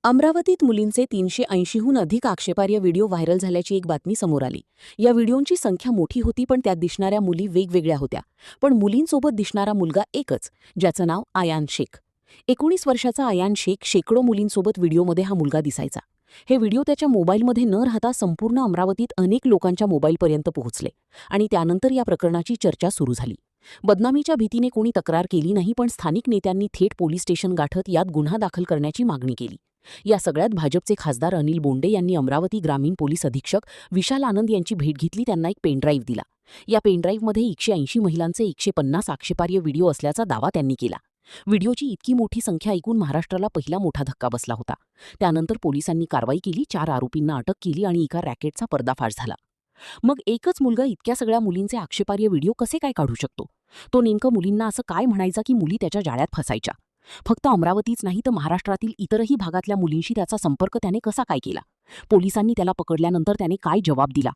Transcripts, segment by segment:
अमरावतीत मुलींचे 380हून अधिक आक्षेपार्ह व्हिडिओ व्हायरल झाल्याची एक बातमी समोर आली. या व्हिडिओंची संख्या मोठी होती, पण त्यात दिसणाऱ्या मुली वेगवेगळ्या होत्या. पण मुलींसोबत दिसणारा मुलगा एकच, ज्याचं नाव आयान शेख. 19 वर्षाचा आयान शेख शेकडो मुलींसोबत व्हिडिओमध्ये हा मुलगा दिसायचा. हे व्हिडिओ त्याच्या मोबाईलमध्ये न राहता संपूर्ण अमरावतीत अनेक लोकांच्या मोबाईलपर्यंत पोहोचले आणि त्यानंतर या प्रकरणाची चर्चा सुरू झाली. बदनामीच्या भीतीने कोणी तक्रार केली नाही, पण स्थानिक नेत्यांनी थेट पोलीस स्टेशन गाठत यात गुन्हा दाखल करण्याची मागणी केली. या सगळ्यात भाजपचे खासदार अनिल बोंडे यांनी अमरावती ग्रामीण पोलीस अधीक्षक विशाल आनंद यांची भेट घेतली. त्यांना एक पेनड्राईव्ह दिला. या पेनड्राईव्हमध्ये 180 महिलांचे 150 आक्षेपार्ह व्हिडिओ असल्याचा दावा त्यांनी केला. व्हिडिओची इतकी मोठी संख्या ऐकून महाराष्ट्राला पहिला मोठा धक्का बसला होता. त्यानंतर पोलिसांनी कारवाई केली, 4 आरोपींना अटक केली आणि एका रॅकेटचा पर्दाफाश झाला. मग एकच मुलगा इतक्या सगळ्या मुलींचे आक्षेपार्ह व्हिडिओ कसे काय काढू शकतो? तो नेमकं मुलींना असं काय म्हणायचा की मुली त्याच्या जाळ्यात फसायच्या? फक्त अमरावतीच नाही तर महाराष्ट्रातील इतरही भागातल्या मुलींशी त्याचा संपर्क त्याने कसा काय केला? पोलिसांनी त्याला पकडल्यानंतर त्याने काय जबाब दिला?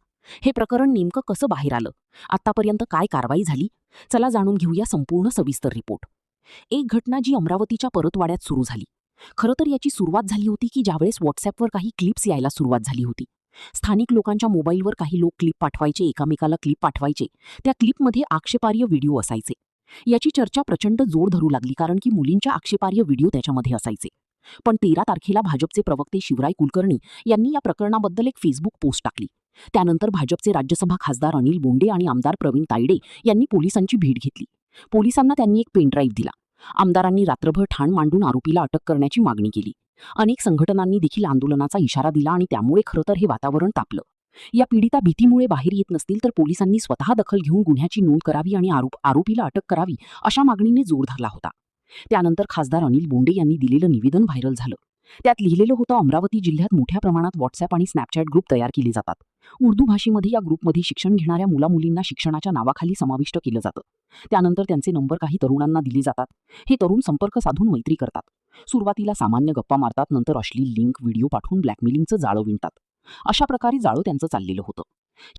हे प्रकरण नेमकं कसं बाहेर आलं? आतापर्यंत काय कारवाई झाली? चला जाणून घेऊया संपूर्ण सविस्तर रिपोर्ट. एक घटना जी अमरावतीच्या परतवाड्यात सुरू झाली. खरं तर याची सुरुवात झाली होती की ज्यावेळेस व्हॉट्सॲपवर काही क्लिप्स यायला सुरुवात झाली होती. स्थानिक लोकांच्या मोबाईलवर काही लोक क्लिप पाठवायचे, एकामेकाला क्लिप पाठवायचे. त्या क्लिपमध्ये आक्षेपार्ह व्हिडिओ असायचे. याची चर्चा प्रचंड जोर धरू लागली, कारण की मुलींच्या आक्षेपार्ह व्हिडिओ त्याच्यामध्ये असायचे. पण 13 तारखेला भाजपचे प्रवक्ते शिवराय कुलकर्णी यांनी या प्रकरणाबद्दल एक फेसबुक पोस्ट टाकली. त्यानंतर भाजपचे राज्यसभा खासदार अनिल बोंडे आणि आमदार प्रवीण तायडे यांनी पोलिसांची भेट घेतली. पोलिसांना त्यांनी एक पेनड्राईव्ह दिला. आमदारांनी रात्रभर ठाण मांडून आरोपीला अटक करण्याची मागणी केली. अनेक संघटनांनी देखील आंदोलनाचा इशारा दिला आणि त्यामुळे खरं तर हे वातावरण तापलं. या पीडिता भीतीमुळे बाहेर येत नसतील तर पोलिसांनी स्वतः दखल घेऊन गुन्ह्याची नोंद करावी आणि आरोपीला अटक करावी, अशा मागणीने जोर धरला होता. त्यानंतर खासदार अनिल बोंडे यांनी दिलेलं निवेदन व्हायरल झालं. त्यात लिहिलेलं होतं, अमरावती जिल्ह्यात मोठ्या प्रमाणात व्हॉट्सॲप आणि स्नॅपचॅट ग्रुप तयार केले जातात. उर्दू भाषेमध्ये या ग्रुपमध्ये शिक्षण घेणाऱ्या मुलामुलींना शिक्षणाच्या नावाखाली समाविष्ट केलं जातं. त्यानंतर त्यांचे नंबर काही तरुणांना दिले जातात. हे तरुण संपर्क साधून मैत्री करतात. सुरुवातीला सामान्य गप्पा मारतात, नंतर अश्लील लिंक, व्हिडिओ पाठवून ब्लॅकमेलिंगचं जाळं विणतात. अशा प्रकारे जाळं त्यांचं चाललेलं होतं.